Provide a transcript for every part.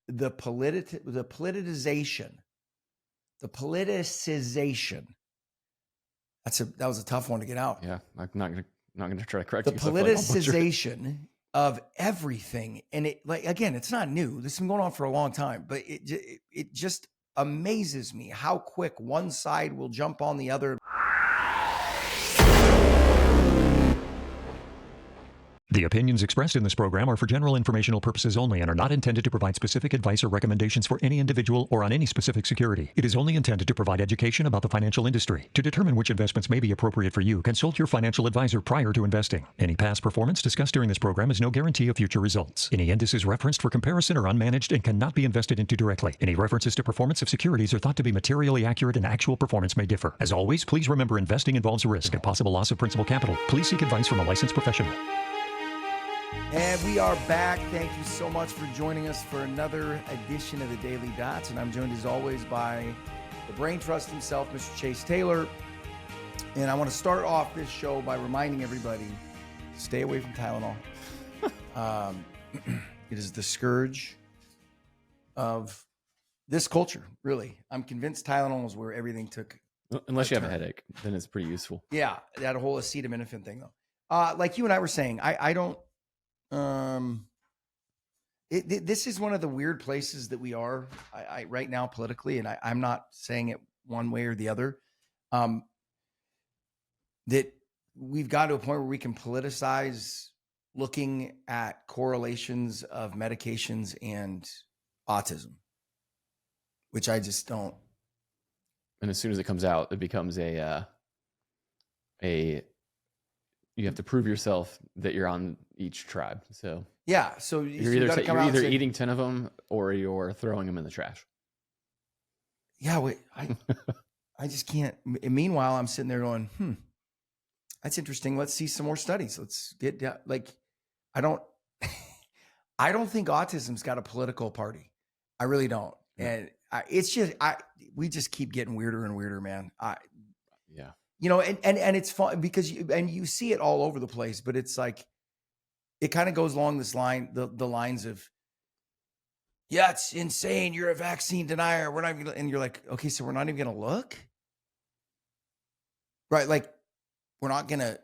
the politicization. That was a tough one to get out. Yeah, I'm not gonna try to correct The you. So I feel like I'll butcher it. politicization of everything, and it, like, again, it's not new. This has been going on for a long time, but it just amazes me how quick one side will jump on the other. The opinions expressed in this program are for general informational purposes only and are not intended to provide specific advice or recommendations for any individual or on any specific security. It is only intended to provide education about the financial industry. To determine which investments may be appropriate for you, consult your financial advisor prior to investing. Any past performance discussed during this program is no guarantee of future results. Any indices referenced for comparison are unmanaged and cannot be invested into directly. Any references to performance of securities are thought to be materially accurate and actual performance may differ. As always, please remember investing involves risk and possible loss of principal capital. Please seek advice from a licensed professional. And we are back. Thank you so much for joining us for another edition of the Daily Dots. And I'm joined as always by the brain trust himself, Mr. Chase Taylor. And I want to start off this show by reminding everybody to stay away from Tylenol. It is the scourge of this culture, really. I'm convinced Tylenol is where everything took. Unless you have a headache, then it's pretty useful. Yeah, that whole acetaminophen thing, though. Like you and I were saying, I don't. This is one of the weird places that we are right now politically, and I'm not saying it one way or the other. That we've got to a point where we can politicize looking at correlations of medications and autism, which I just don't. And as soon as it comes out, it becomes you have to prove yourself that you're on each tribe. So yeah, so you're either eating 10 of them or you're throwing them in the trash. Yeah, wait, I just can't. Meanwhile, I'm sitting there going, that's interesting. Let's see some more studies. Let's get down. Like, I don't think autism's got a political party. I really don't. And we just keep getting weirder and weirder, man. Yeah. You know, and it's fun because you see it all over the place, but it's like, it kind of goes along this line, the lines of, yeah, it's insane. You're a vaccine denier. We're not even, and you're like, okay, so we're not even going to look. Right. Like, we're not going to,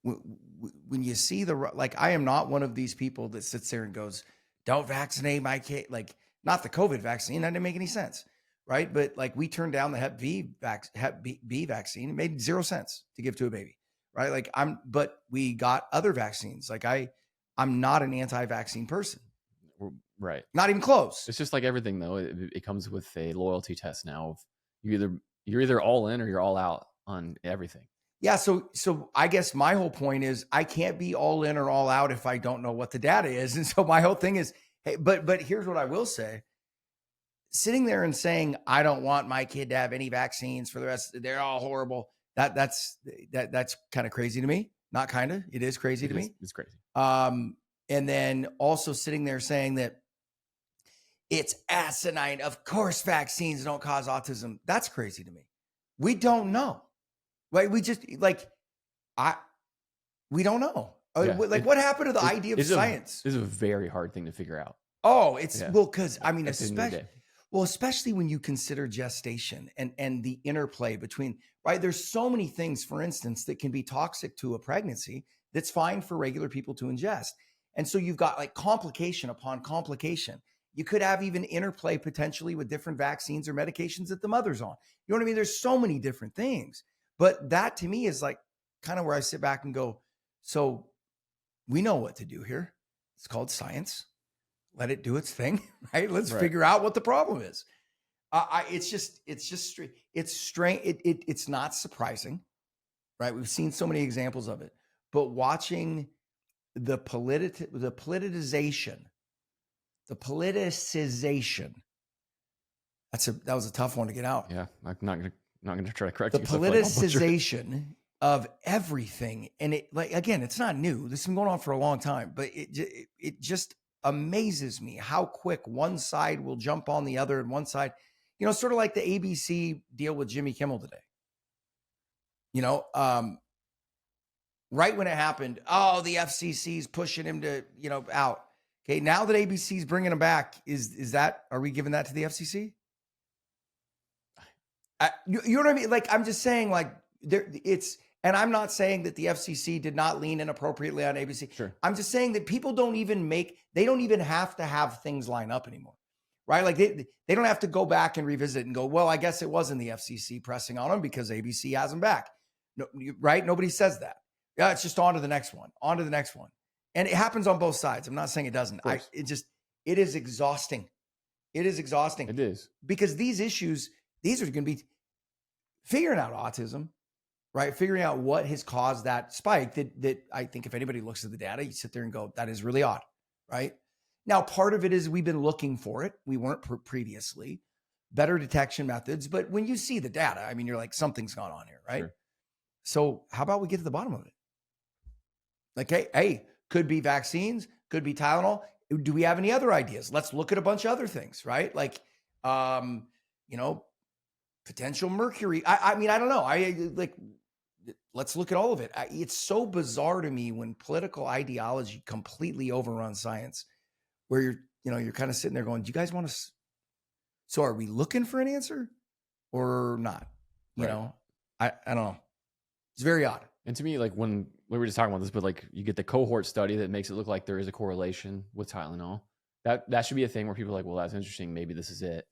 when you see like, I am not one of these people that sits there and goes, don't vaccinate my kid. Like, not the COVID vaccine. That didn't make any sense. Right. But like, we turned down the Hep B vaccine. It made 0 sense to give to a baby. Right. Like but we got other vaccines. Like I'm not an anti-vaccine person. Right. Not even close. It's just like everything though. It comes with a loyalty test now. You're either all in or you're all out on everything. Yeah. So I guess my whole point is I can't be all in or all out if I don't know what the data is. And so my whole thing is, hey, but here's what I will say. Sitting there and saying, I don't want my kid to have any vaccines for the rest, they're all horrible. That's kind of crazy to me. Not kind of, it is crazy to me. It's crazy. And then also sitting there saying that it's asinine. Of course, vaccines don't cause autism. That's crazy to me. We don't know. Right? We just we don't know. Yeah. What happened to the idea of science? This is a very hard thing to figure out. Oh, because I mean, especially when you consider gestation and the interplay between, right? There's so many things, for instance, that can be toxic to a pregnancy that's fine for regular people to ingest. And so you've got like complication upon complication. You could have even interplay potentially with different vaccines or medications that the mother's on. You know what I mean? There's so many different things. But that to me is like kind of where I sit back and go, so we know what to do here. It's called science. Let it do its thing, right? Let's figure out what the problem is. It's strange. It's not surprising, right? We've seen so many examples of it, but watching the politicization, that was a tough one to get out. Yeah, I'm not gonna try to correct the you. The politicization of everything, and it, like, again, it's not new. This has been going on for a long time, but it just amazes me how quick one side will jump on the other, and one side, you know, sort of like the ABC deal with Jimmy Kimmel today. You know, right when it happened, the FCC's pushing him to, out. Okay, now that ABC's bringing them back, are we giving that to the FCC? You know what I mean? Like, I'm just saying, like, and I'm not saying that the FCC did not lean in appropriately on ABC. Sure. I'm just saying that people don't even have to have things line up anymore, right? Like they don't have to go back and revisit and go, well, I guess it wasn't the FCC pressing on them because ABC has them back. No, right? Nobody says that. Yeah, it's just on to the next one, and it happens on both sides. I'm not saying it doesn't. It is exhausting. It is exhausting. It is, because these issues, these are going to be figuring out autism, right? Figuring out what has caused that spike that I think if anybody looks at the data, you sit there and go, that is really odd, right? Now, part of it is we've been looking for it. We weren't previously. Better detection methods. But when you see the data, I mean, you're like, something's gone on here, right? Sure. So how about we get to the bottom of it? Like, hey, could be vaccines, could be Tylenol. Do we have any other ideas? Let's look at a bunch of other things, right? Like, potential mercury. I mean, I don't know. Let's look at all of it. It's so bizarre to me when political ideology completely overruns science, where you're kind of sitting there going, do you guys want to, so are we looking for an answer or not? You know, I don't know. It's very odd. And to me, like when we were just talking about this, but like you get the cohort study that makes it look like there is a correlation with Tylenol. That should be a thing where people are like, well, that's interesting. Maybe this is it.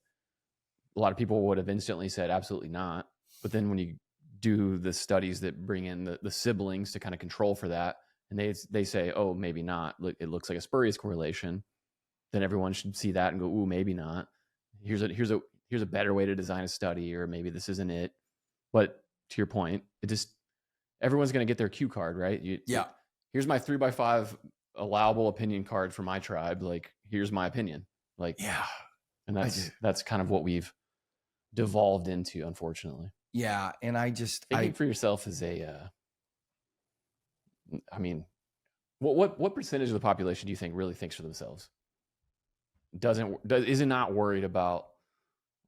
A lot of people would have instantly said absolutely not. But then when you do the studies that bring in the siblings to kind of control for that, and they say, oh, maybe not. Look, it looks like a spurious correlation. Then everyone should see that and go, ooh, maybe not. Here's a better way to design a study, or maybe this isn't it. But to your point, everyone's going to get their cue card, right? Here's my 3x5 allowable opinion card for my tribe. Like, here's my opinion. Like, yeah. And that's kind of what we've devolved into, unfortunately. Yeah. And thinking for yourself is what percentage of the population do you think really thinks for themselves? Is not worried about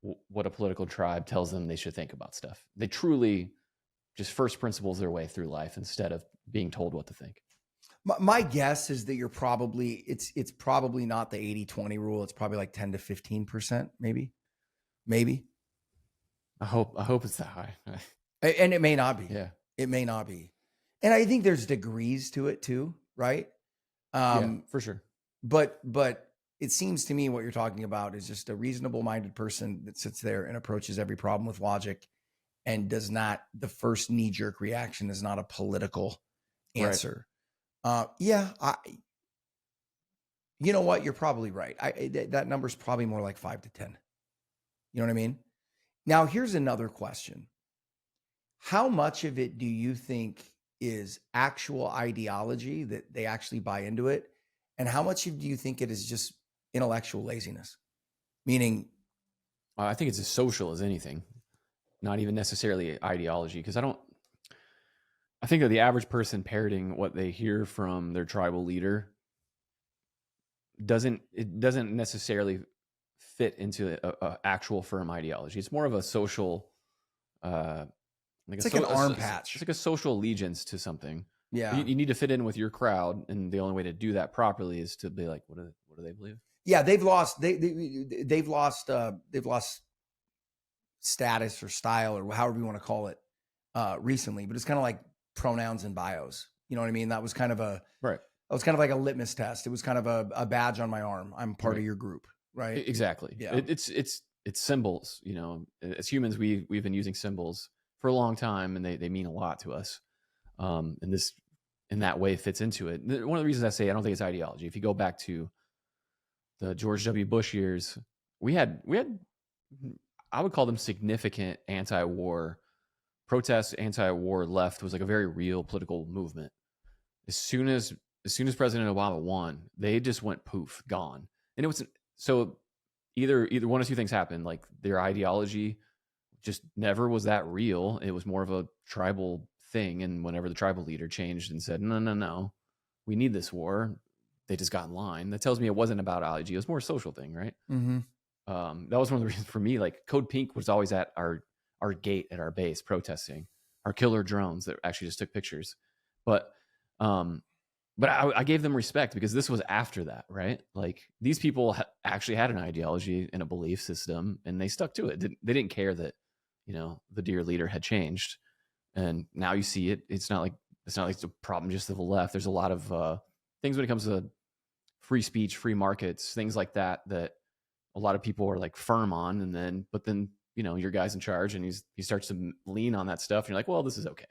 what a political tribe tells them they should think about stuff. They truly just first principles their way through life instead of being told what to think. My guess is that it's probably not the 80-20 rule. It's probably like 10 to 15%, maybe. I hope it's that high. And it may not be. Yeah. It may not be. And I think there's degrees to it too, right? Yeah, for sure. But it seems to me what you're talking about is just a reasonable minded person that sits there and approaches every problem with logic and the first knee jerk reaction is not a political answer. Right. You know what? You're probably right. That number's probably more like 5 to 10. You know what I mean? Now, here's another question. How much of it do you think is actual ideology that they actually buy into it? And how much do you think it is just intellectual laziness? Meaning, I think it's as social as anything, not even necessarily ideology. Because I think that the average person parroting what they hear from their tribal leader doesn't necessarily fit into a actual firm ideology. It's more of a social, it's like an arm patch. It's like a social allegiance to something. Yeah, you need to fit in with your crowd, and the only way to do that properly is to be like, what do they believe? Yeah, they've lost status or style or however you want to call it recently, but it's kind of like pronouns and bios. You know what I mean? That was kind of that was kind of like a litmus test. It was kind of a badge on my arm. I'm part of your group, right? Exactly. Yeah. It's symbols. You know, as humans, we've been using symbols for a long time, and they mean a lot to us. And this, in that way, fits into it. One of the reasons I say I don't think it's ideology. If you go back to the George W. Bush years, we had I would call them significant anti-war protests. Anti-war left was like a very real political movement. As soon as President Obama won, they just went poof, gone. And it was so either one of two things happened. Like their ideology just never was that real. It was more of a tribal thing. And whenever the tribal leader changed and said, no, we need this war, they just got in line. That tells me it wasn't about ideology. It was more a social thing, right? Mm-hmm. That was one of the reasons for me. Like Code Pink was always at our gate at our base protesting. Our killer drones that actually just took pictures. But but I gave them respect because this was after that, right? Like these people actually had an ideology and a belief system, and they stuck to it. They didn't care that, the dear leader had changed, and now you see it. It's not like it's a problem just of the left. There's a lot of things when it comes to free speech, free markets, things like that a lot of people are like firm on, but then your guy's in charge and he starts to lean on that stuff, and you're like, well, this is okay.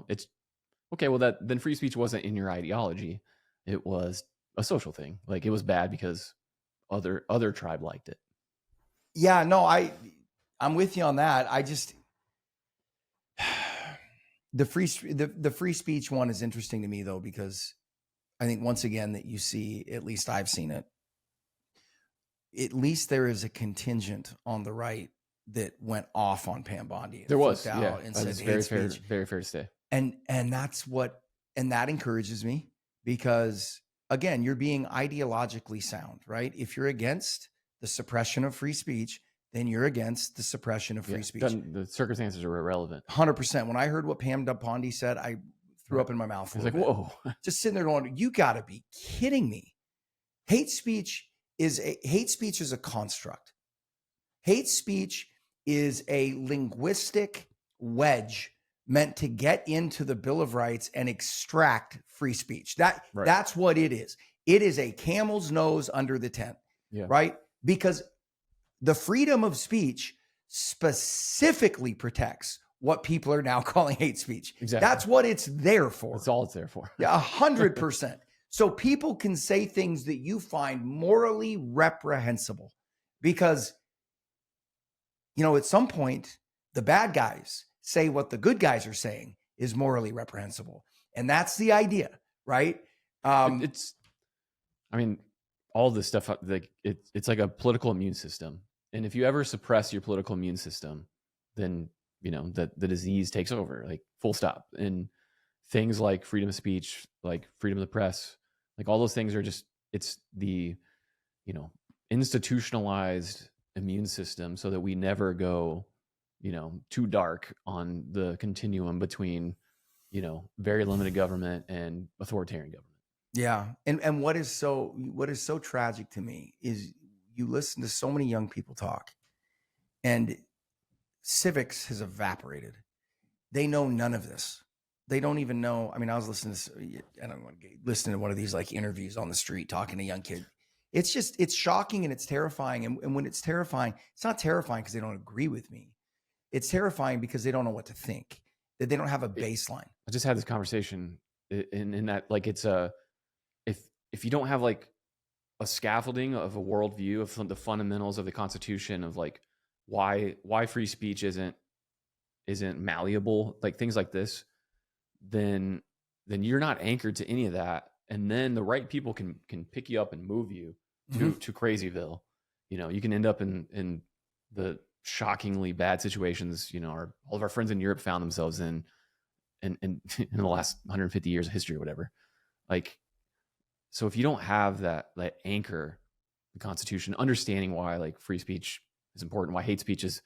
It's okay. Well, then free speech wasn't in your ideology. It was a social thing. Like it was bad because other tribe liked it. Yeah, no, I'm with you on that. I just the free speech one is interesting to me though, because I think once again that you see, at least I've seen it, at least there is a contingent on the right that went off on Pam Bondi. There was, out and said very fair, very fair to say. And that encourages me, because again, you're being ideologically sound, right? If you're against the suppression of free speech, then you're against the suppression of free speech. The circumstances are irrelevant. 100%. When I heard what Pam Bondi said, I threw up in my mouth. I was like, whoa. Just sitting there going, you got to be kidding me. Hate speech is a construct. Hate speech is a linguistic wedge meant to get into the Bill of Rights and extract free speech. That's what it is. It is a camel's nose under the tent, right? Because the freedom of speech specifically protects what people are now calling hate speech. Exactly. That's what it's there for. That's all it's there for. Yeah, 100%. So people can say things that you find morally reprehensible because, at some point, the bad guys say what the good guys are saying is morally reprehensible. And that's the idea, right? All this stuff, like it's like a political immune system. And if you ever suppress your political immune system, then, the disease takes over, like full stop. And things like freedom of speech, like freedom of the press, like all those things are just, it's the, institutionalized immune system so that we never go, too dark on the continuum between, very limited government and authoritarian government. Yeah. And what is so tragic to me is you listen to so many young people talk and civics has evaporated. They know none of this. They don't even know. I mean, I was listening to one of these like interviews on the street talking to a young kid. It's shocking and it's terrifying. And when it's terrifying, it's not terrifying because they don't agree with me. It's terrifying because they don't know what to think, that they don't have a baseline. I just had this conversation in that, like, it's if you don't have like a scaffolding of a worldview of the fundamentals of the Constitution of like why free speech isn't malleable, like things like this, then you're not anchored to any of that. And then the right people can pick you up and move you to Crazyville. You can end up in the shockingly bad situations, all of our friends in Europe found themselves in the last 150 years of history or whatever. Like, so if you don't have that anchor, the Constitution, understanding why like free speech is important, why hate speech is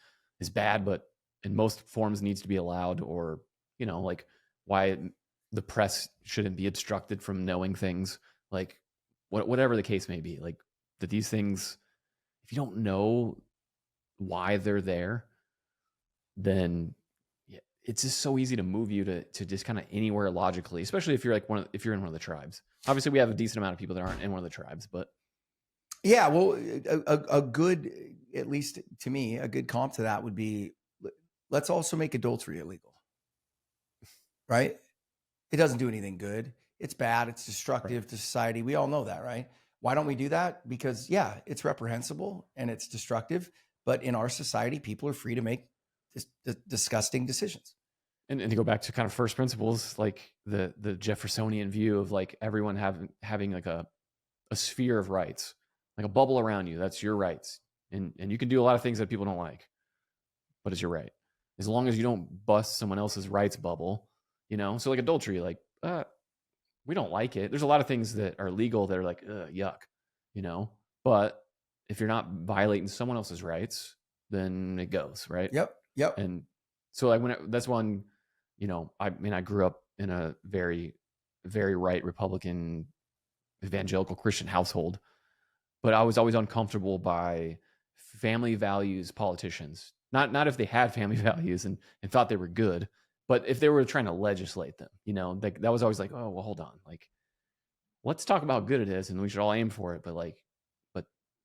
bad, but in most forms needs to be allowed, or, like why the press shouldn't be obstructed from knowing things, like whatever the case may be, like that these things, if you don't know why they're there, then it's just so easy to move you to just kind of anywhere logically, especially if you're like if you're in one of the tribes. Obviously we have a decent amount of people that aren't in one of the tribes, but yeah, well, a good, at least to me, a good comp to that would be, let's also make adultery illegal, right? It doesn't do anything good. It's bad. It's destructive to society. We all know that, right? Why don't we do that? Because it's reprehensible and it's destructive, but in our society, people are free to make disgusting decisions. And to go back to kind of first principles, like the Jeffersonian view of like everyone having like a sphere of rights, like a bubble around you, that's your rights. And you can do a lot of things that people don't like, but it's your right. As long as you don't bust someone else's rights bubble, so like adultery, like, we don't like it. There's a lot of things that are legal that are like, yuck, but if you're not violating someone else's rights, then it goes, right? Yep. And so like that's one, I grew up in a very very right Republican evangelical Christian household, but I was always uncomfortable by family values politicians. Not if they had family values and thought they were good, but if they were trying to legislate them, like that was always like, oh, well, hold on. Like, let's talk about how good it is and we should all aim for it. But like,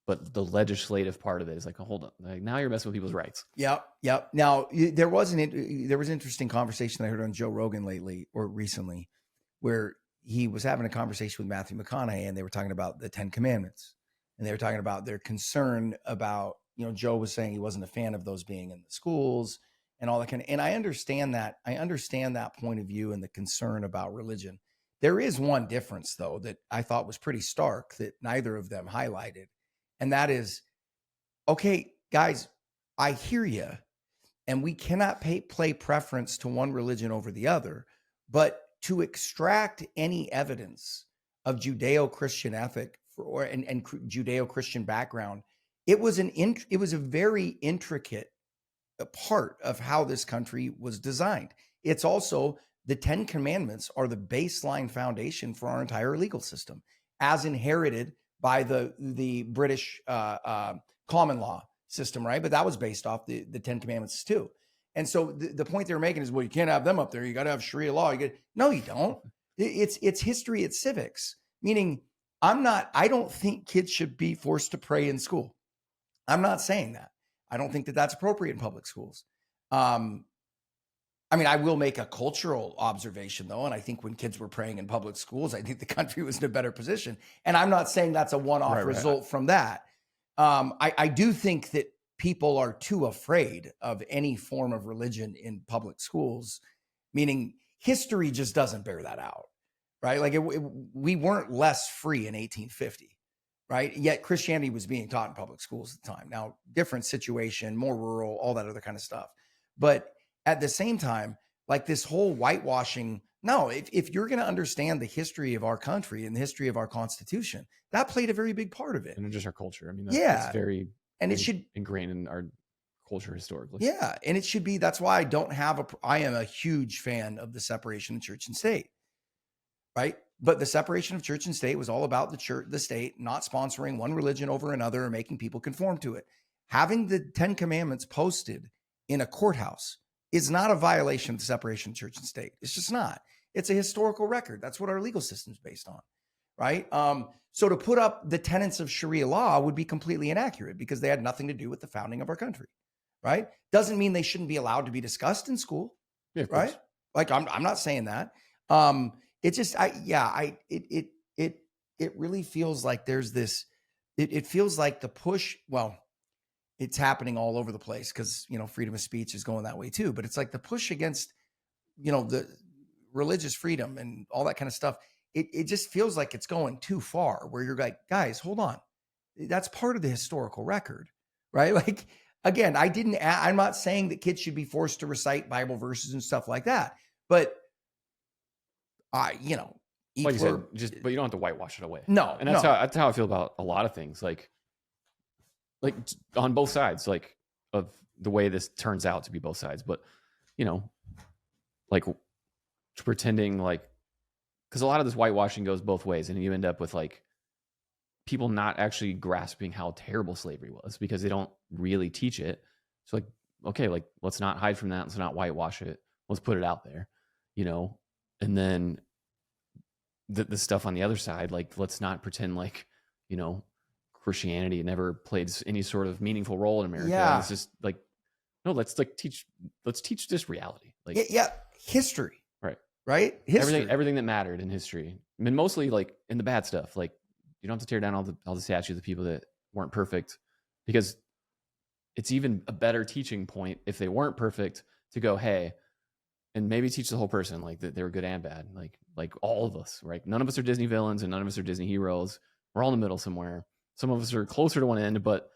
but the legislative part of it is like, oh, hold on. Like, now you're messing with people's rights. Yep. Now there was an interesting conversation I heard on Joe Rogan recently, where he was having a conversation with Matthew McConaughey, and they were talking about the 10 Commandments, and they were talking about their concern about, Joe was saying he wasn't a fan of those being in the schools and all that kind of, and I understand that point of view and the concern about religion. There is one difference though, that I thought was pretty stark that neither of them highlighted. And that is, okay, guys, I hear you, and we cannot play preference to one religion over the other, but to extract any evidence of Judeo-Christian ethic and Judeo-Christian background, it was a very intricate part of how this country was designed. It's also the 10 Commandments are the baseline foundation for our entire legal system, as inherited by the British common law system, right? But that was based off the 10 Commandments too. And so the point they're making is, well, you can't have them up there. You got to have Sharia law. No, you don't. It's history. It's civics. Meaning, I don't think kids should be forced to pray in school. I'm not saying that. I don't think that that's appropriate in public schools. I will make a cultural observation though. And I think when kids were praying in public schools, I think the country was in a better position. And I'm not saying that's a one-off result from that. I do think that people are too afraid of any form of religion in public schools, meaning history just doesn't bear that out, right? Like we weren't less free in 1850, right? Yet Christianity was being taught in public schools at the time. Now, different situation, more rural, all that other kind of stuff. But at the same time, like this whole whitewashing, no, if you're going to understand the history of our country and the history of our Constitution, that played a very big part of it. And just our culture. I mean, that's very it should ingrained in our culture historically. Yeah. And it should be, that's why I am a huge fan of the separation of church and state, right? But the separation of church and state was all about the state not sponsoring one religion over another or making people conform to it. Having the 10 Commandments posted in a courthouse is not a violation of the separation of church and state. It's just not. It's a historical record. That's what our legal system is based on, right? So to put up the tenets of Sharia law would be completely inaccurate because they had nothing to do with the founding of our country, right? Doesn't mean they shouldn't be allowed to be discussed in school, right? Like I'm not saying that. It just, it really feels like there's this. It feels like the push. Well, it's happening all over the place because, freedom of speech is going that way too. But it's like the push against, the religious freedom and all that kind of stuff. It just feels like it's going too far where you're like, guys, hold on. That's part of the historical record, right? Like, again, I'm not saying that kids should be forced to recite Bible verses and stuff like that. But, like you said, but you don't have to whitewash it away. No. And that's how I feel about a lot of things. Like on both sides, like of the way this turns out to be both sides, but like pretending like, because a lot of this whitewashing goes both ways, and you end up with like people not actually grasping how terrible slavery was because they don't really teach it. So like, okay, like let's not hide from that. Let's not whitewash it. Let's put it out there, and then the stuff on the other side, like let's not pretend like, Christianity never played any sort of meaningful role in America. Yeah. It's just like, no, let's teach this reality. Like, history. Right. History. Everything that mattered in history. I mean, mostly like in the bad stuff. Like you don't have to tear down all the statues of people that weren't perfect, because it's even a better teaching point if they weren't perfect to go, hey, and maybe teach the whole person like that they were good and bad. Like all of us, right? None of us are Disney villains and none of us are Disney heroes. We're all in the middle somewhere. Some of us are closer to one end, but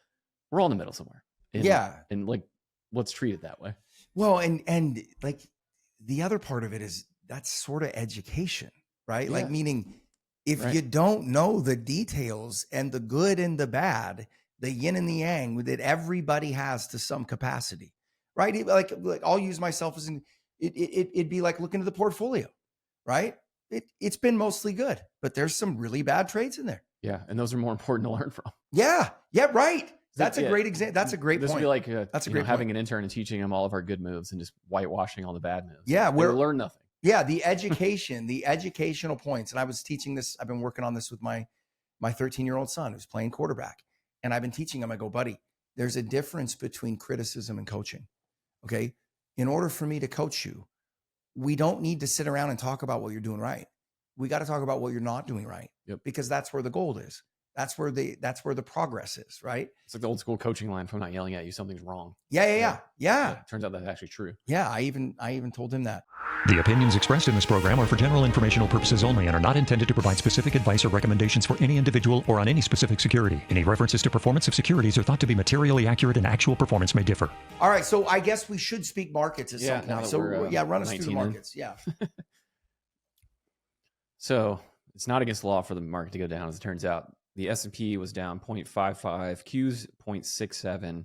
we're all in the middle somewhere. And like, let's treat it that way. Well, and like the other part of it is that's sort of education, right? Yeah. Like meaning if you don't know the details and the good and the bad, the yin and the yang that everybody has to some capacity, right? Like I'll use myself as it'd be like looking at the portfolio, right? it's been mostly good, but there's some really bad trades in there. Yeah, and those are more important to learn from. Yeah, right. That's a great example. That's a great this point. Would be like that's a great having point. an intern and teaching them all of our good moves and just whitewashing all the bad moves. Yeah, we learn nothing. Yeah, the education, the educational points. And I was teaching this. I've been working on this with my 13-year-old son who's playing quarterback, and I've been teaching him. I go, buddy, there's a difference between criticism and coaching. Okay, in order for me to coach you, we don't need to sit around and talk about what you're doing right. We got to talk about what you're not doing right, because that's where the gold is. That's where the progress is, right? It's like the old school coaching line: if I'm not yelling at you, something's wrong. Yeah. Turns out that's actually true. Yeah, I even told him that. The opinions expressed in this program are for general informational purposes only and are not intended to provide specific advice or recommendations for any individual or on any specific security. Any references to performance of securities are thought to be materially accurate, and actual performance may differ. All right, so I guess we should speak markets at some point. So run us through the markets. Yeah. So it's not against the law for the market to go down, as it turns out. The S&P was down 0.55, Q's 0.67,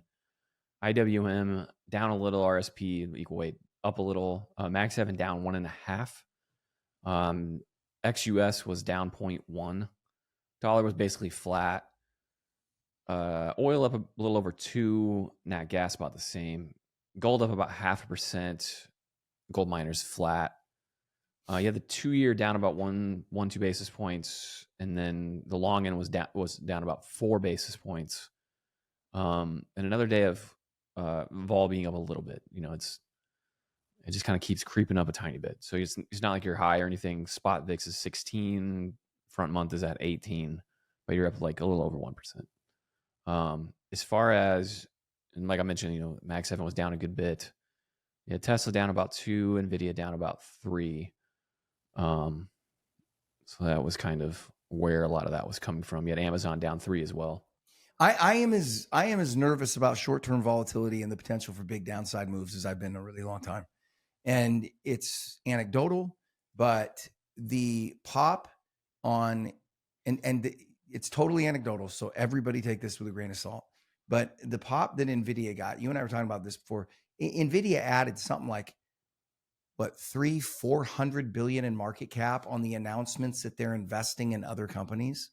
IWM down a little, RSP equal weight up a little, Mag 7 down 1.5, XUS was down 0.1, dollar was basically flat, oil up a little over 2, nat gas about the same, gold up about 0.5%, gold miners flat. You had the 2-year down about 2 basis points, and then the long end was down about 4 basis points. And another day of vol being up a little bit. It just kind of keeps creeping up a tiny bit. So it's not like you're high or anything. Spot VIX is 16, front month is at 18, but you're up like a little over 1%. As far as, and like I mentioned, Mag 7 was down a good bit. Yeah, Tesla down about 2, Nvidia down about 3. So that was kind of where a lot of that was coming from. You had Amazon down 3 as well. I am as nervous about short-term volatility and the potential for big downside moves as I've been in a really long time. And it's anecdotal, but the pop on, and it's totally anecdotal, so everybody take this with a grain of salt. But the pop that Nvidia got, you and I were talking about this before. Nvidia added something like, what, 400 billion in market cap on the announcements that they're investing in other companies.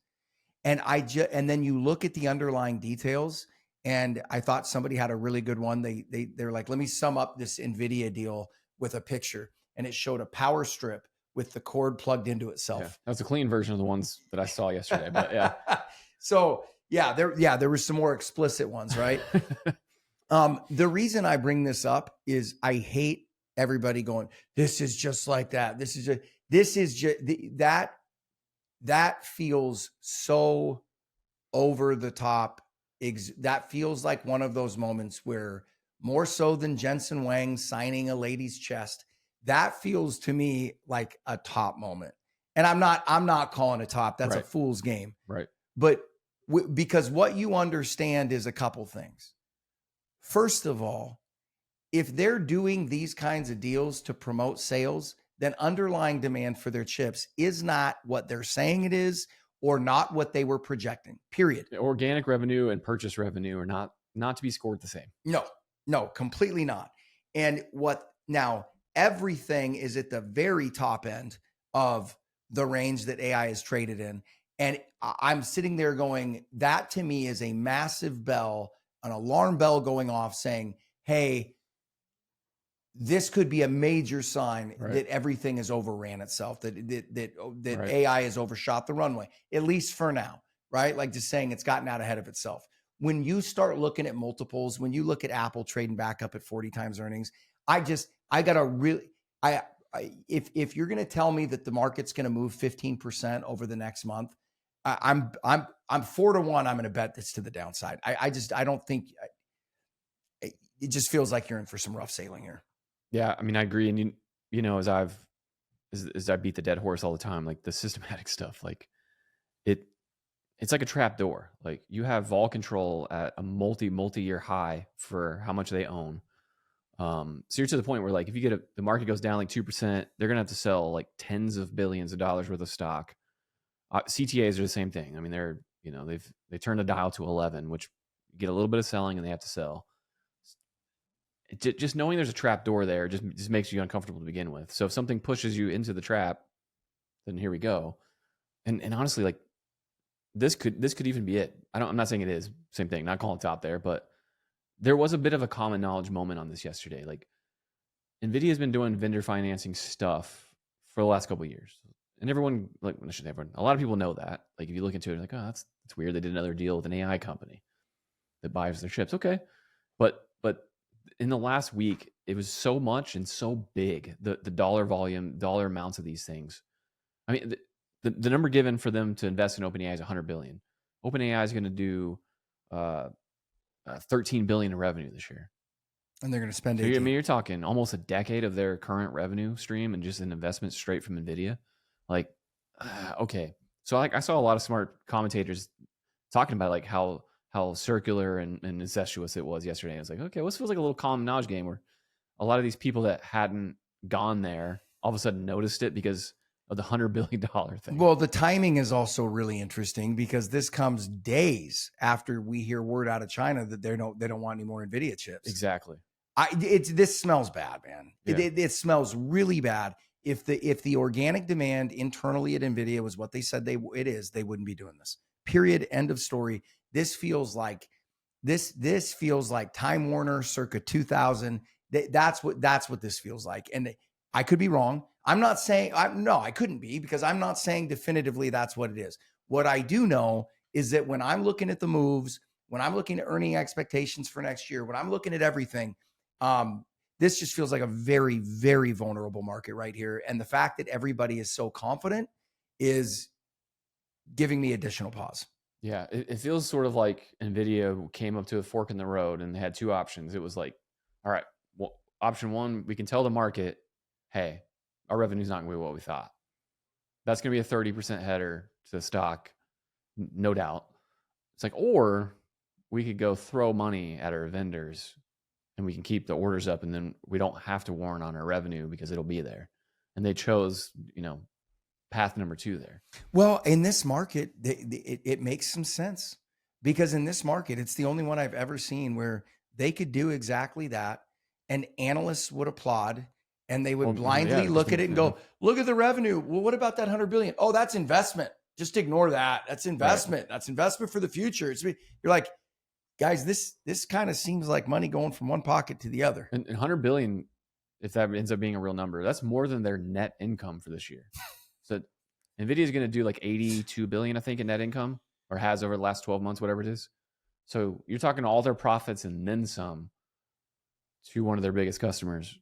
And and then you look at the underlying details, and I thought somebody had a really good one. They're like, let me sum up this Nvidia deal with a picture, and it showed a power strip with the cord plugged into itself. Yeah, that's a clean version of the ones that I saw yesterday, but yeah. So there were some more explicit ones, right? The reason I bring this up is I hate everybody going, this is just like that. That feels so over the top. That feels like one of those moments where, more so than Jensen Wang signing a lady's chest, that feels to me like a top moment. And I'm not calling it top. That's right. A fool's game. Right. But because what you understand is a couple things. First of all, if they're doing these kinds of deals to promote sales, then underlying demand for their chips is not what they're saying it is, or not what they were projecting, period. Organic revenue and purchase revenue are not to be scored the same. No, completely not. And now everything is at the very top end of the range that AI is traded in. And I'm sitting there going, that to me is a massive bell, an alarm bell going off saying, hey, this could be a major sign that everything has overran itself, that right. AI has overshot the runway, at least for now, right? Like just saying it's gotten out ahead of itself. When you start looking at multiples, when you look at Apple trading back up at 40 times earnings, if you're going to tell me that the market's going to move 15% over the next month, I'm 4-1. I'm going to bet this to the downside. I don't think it just feels like you're in for some rough sailing here. Yeah, I mean, I agree. And as I beat the dead horse all the time, like the systematic stuff, like it's like a trap door. Like you have vol control at a multi-year high for how much they own. So you're to the point where, like, if you get the market goes down like 2%, they're gonna have to sell like tens of billions of dollars worth of stock. CTAs are the same thing. I mean, they turned the dial to 11, which you get a little bit of selling and they have to sell. Just knowing there's a trap door there just makes you uncomfortable to begin with. So if something pushes you into the trap, then here we go. And honestly, like this could even be it. I'm not saying it is, same thing, not calling top there, but there was a bit of a common knowledge moment on this yesterday. Like NVIDIA's been doing vendor financing stuff for the last couple of years. And everyone, like, I shouldn't everyone, a lot of people know that. Like, if you look into it, like, oh, that's weird. They did another deal with an AI company that buys their chips. Okay. But in the last week, it was so much and so big, the dollar volume, dollar amounts of these things. I mean, the number given for them to invest in OpenAI is $100 billion. OpenAI is going to do 13 billion in revenue this year. And they're going to spend So, 18. I mean, you're talking almost a decade of their current revenue stream and just an investment straight from NVIDIA. Like, okay. So I saw a lot of smart commentators talking about like how circular and incestuous it was yesterday. I was like, okay, well, this feels like a little common knowledge game where a lot of these people that hadn't gone there all of a sudden noticed it because of the $100 billion thing. Well, the timing is also really interesting because this comes days after we hear word out of China that they don't want any more NVIDIA chips. Exactly. This smells bad, man. Yeah. It smells really bad. If the organic demand internally at NVIDIA was what they said they wouldn't be doing this. Period. End of story. This feels like Time Warner circa 2000. That's what this feels like. And I could be wrong. I'm not saying I couldn't be, because I'm not saying definitively that's what it is. What I do know is that when I'm looking at the moves, when I'm looking at earning expectations for next year, when I'm looking at everything, this just feels like a very, very vulnerable market right here. And the fact that everybody is so confident is giving me additional pause. Yeah, it feels sort of like NVIDIA came up to a fork in the road and they had two options. It was like, all right, well, option one, we can tell the market, hey, our revenue's not going to be what we thought. That's going to be a 30% header to the stock, no doubt. It's like, or we could go throw money at our vendors and we can keep the orders up, and then we don't have to warn on our revenue because it'll be there. And they chose, path number 2 there. Well, in this market, it makes some sense, because in this market, it's the only one I've ever seen where they could do exactly that, and analysts would applaud, and they would blindly look at it and go, look at the revenue. Well, what about that 100 billion? Oh, that's investment. Just ignore that. That's investment. Right. That's investment for the future. You're like, guys, this kind of seems like money going from one pocket to the other. And 100 billion, if that ends up being a real number, that's more than their net income for this year. So NVIDIA is going to do like 82 billion, I think, in net income, or has over the last 12 months, whatever it is. So you're talking all their profits and then some to one of their biggest customers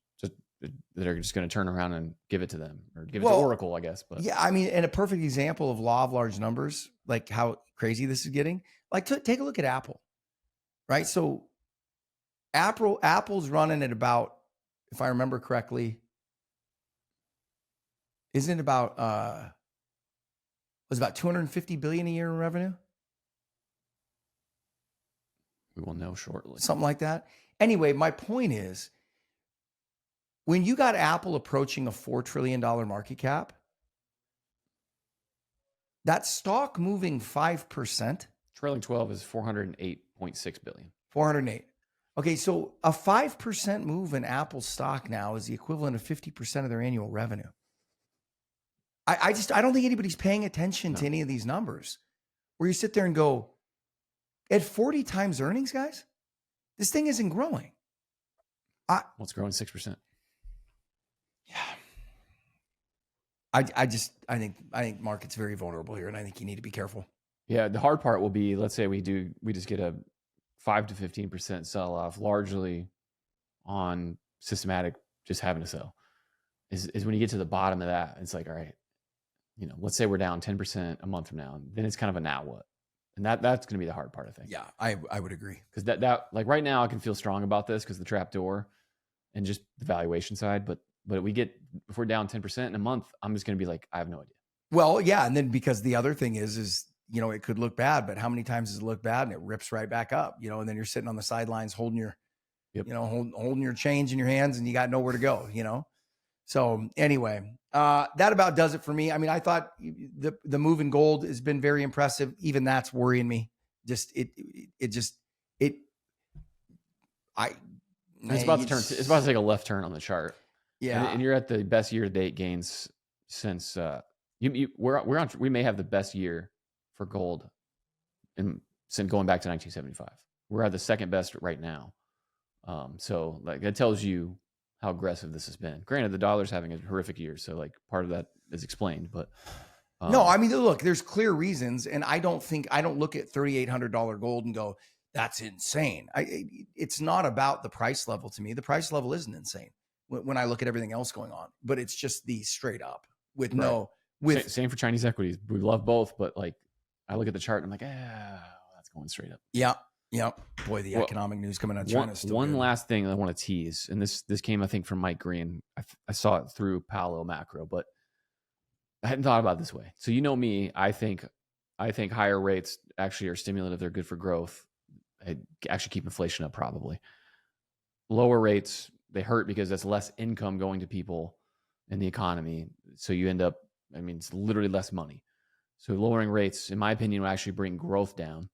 that are just going to turn around and give it to them, or give it to Oracle, I guess. But yeah, I mean, and a perfect example of law of large numbers, like how crazy this is getting. Like, take a look at Apple, right? So Apple's running at about, if I remember correctly, isn't it about was about 250 billion a year in revenue? We will know shortly. Something like that. Anyway, my point is, when you got Apple approaching a $4 trillion market cap, that stock moving 5%. Trailing 12 is 408.6 billion. 408. Okay, so a 5% move in Apple stock now is the equivalent of 50% of their annual revenue. I don't think anybody's paying attention to any of these numbers, where you sit there and go, at 40 times earnings, guys, this thing isn't growing. It's growing 6%. Yeah. I think market's very vulnerable here, and I think you need to be careful. Yeah, the hard part will be, let's say we just get a 5 to 15% sell off, largely on systematic just having to sell. Is when you get to the bottom of that, it's like, all right, let's say we're down 10% a month from now, and then it's kind of a now what? And that's going to be the hard part, I think. Yeah, I would agree. Because that like right now I can feel strong about this because the trap door and just the valuation side, but if we're down 10% in a month, I'm just going to be like, I have no idea. Well, yeah, and then because the other thing is it could look bad, but how many times does it look bad and it rips right back up? And then you're sitting on the sidelines holding your, holding your change in your hands, and you got nowhere to go. So anyway, that about does it for me. I mean, I thought the move in gold has been very impressive. Even that's worrying me. It's about to take a left turn on the chart. Yeah. And you're at the best year-to-date gains since We may have the best year for gold since going back to 1975. We're at the second best right now. So like that tells you how aggressive this has been. Granted, the dollar's having a horrific year, so like part of that is explained. But no, I mean, look, there's clear reasons, and I don't look at $3,800 gold and go, that's insane. It's not about the price level to me. The price level isn't insane when I look at everything else going on, but it's just the straight up with same for Chinese equities. We love both, but like I look at the chart and I'm like, that's going straight up. Yeah. Boy, the economic news coming out of China. One last thing I want to tease, and this came I think from Mike Green. I saw it through Palo Macro, but I hadn't thought about it this way. So you know me, I think higher rates actually are stimulative. They're good for growth. They actually keep inflation up probably. Lower rates, they hurt because that's less income going to people in the economy. So you end up, it's literally less money. So lowering rates, in my opinion, will actually bring growth down.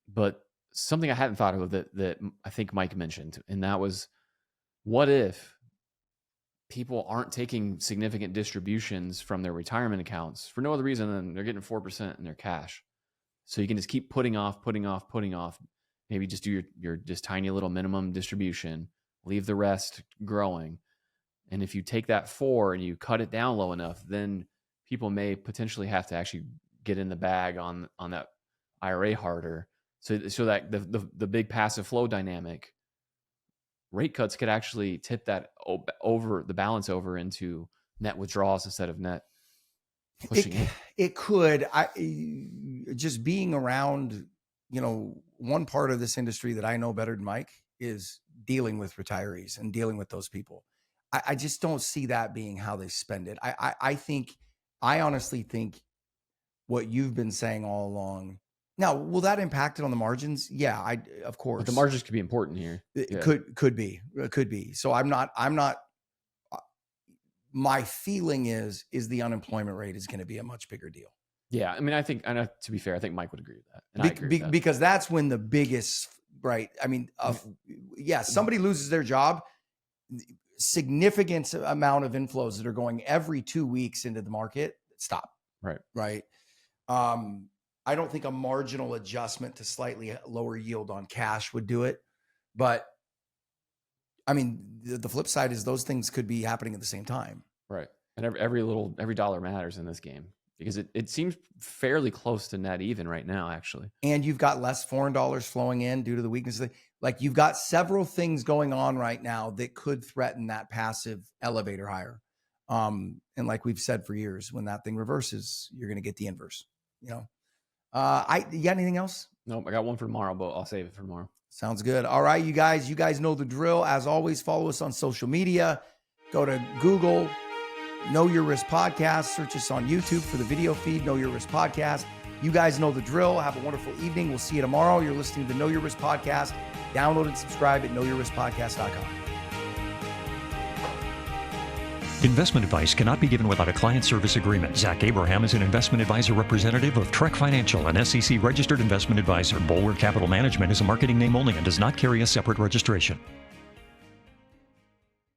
But something I hadn't thought of that I think Mike mentioned, and that was, what if people aren't taking significant distributions from their retirement accounts for no other reason than they're getting 4% in their cash? So you can just keep putting off, maybe just do your just tiny little minimum distribution, leave the rest growing. And if you take that 4 and you cut it down low enough, then people may potentially have to actually get in the bag on that IRA harder. So that the big passive flow dynamic, rate cuts could actually tip that over the balance over into net withdrawals instead of net pushing it. It could. Just being around, one part of this industry that I know better than Mike is dealing with retirees and dealing with those people. I just don't see that being how they spend it. I honestly think what you've been saying all along. Now, will that impact it on the margins? Yeah, of course. But the margins could be important here. It could be. So I'm not. My feeling is the unemployment rate is going to be a much bigger deal. Yeah, I think, and to be fair, I think Mike would agree with that. And I agree with that. Because that's when the biggest, right? Somebody loses their job, significant amount of inflows that are going every 2 weeks into the market stop. Right. I don't think a marginal adjustment to slightly lower yield on cash would do it. But the flip side is those things could be happening at the same time. Right. And every dollar matters in this game because it seems fairly close to net even right now, actually. And you've got less foreign dollars flowing in due to the weakness. Like you've got several things going on right now that could threaten that passive elevator higher. And like we've said for years, when that thing reverses, you're going to get the inverse, You got anything else? Nope. I got one for tomorrow, but I'll save it for tomorrow. Sounds good. All right, you guys know the drill. As always, follow us on social media. Go to Google, Know Your Risk Podcast. Search us on YouTube for the video feed, Know Your Risk Podcast. You guys know the drill. Have a wonderful evening. We'll see you tomorrow. You're listening to the Know Your Risk Podcast. Download and subscribe at knowyourriskpodcast.com. Investment advice cannot be given without a client service agreement. Zach Abraham is an investment advisor representative of Trek Financial, an SEC-registered investment advisor. Bulwark Capital Management is a marketing name only and does not carry a separate registration.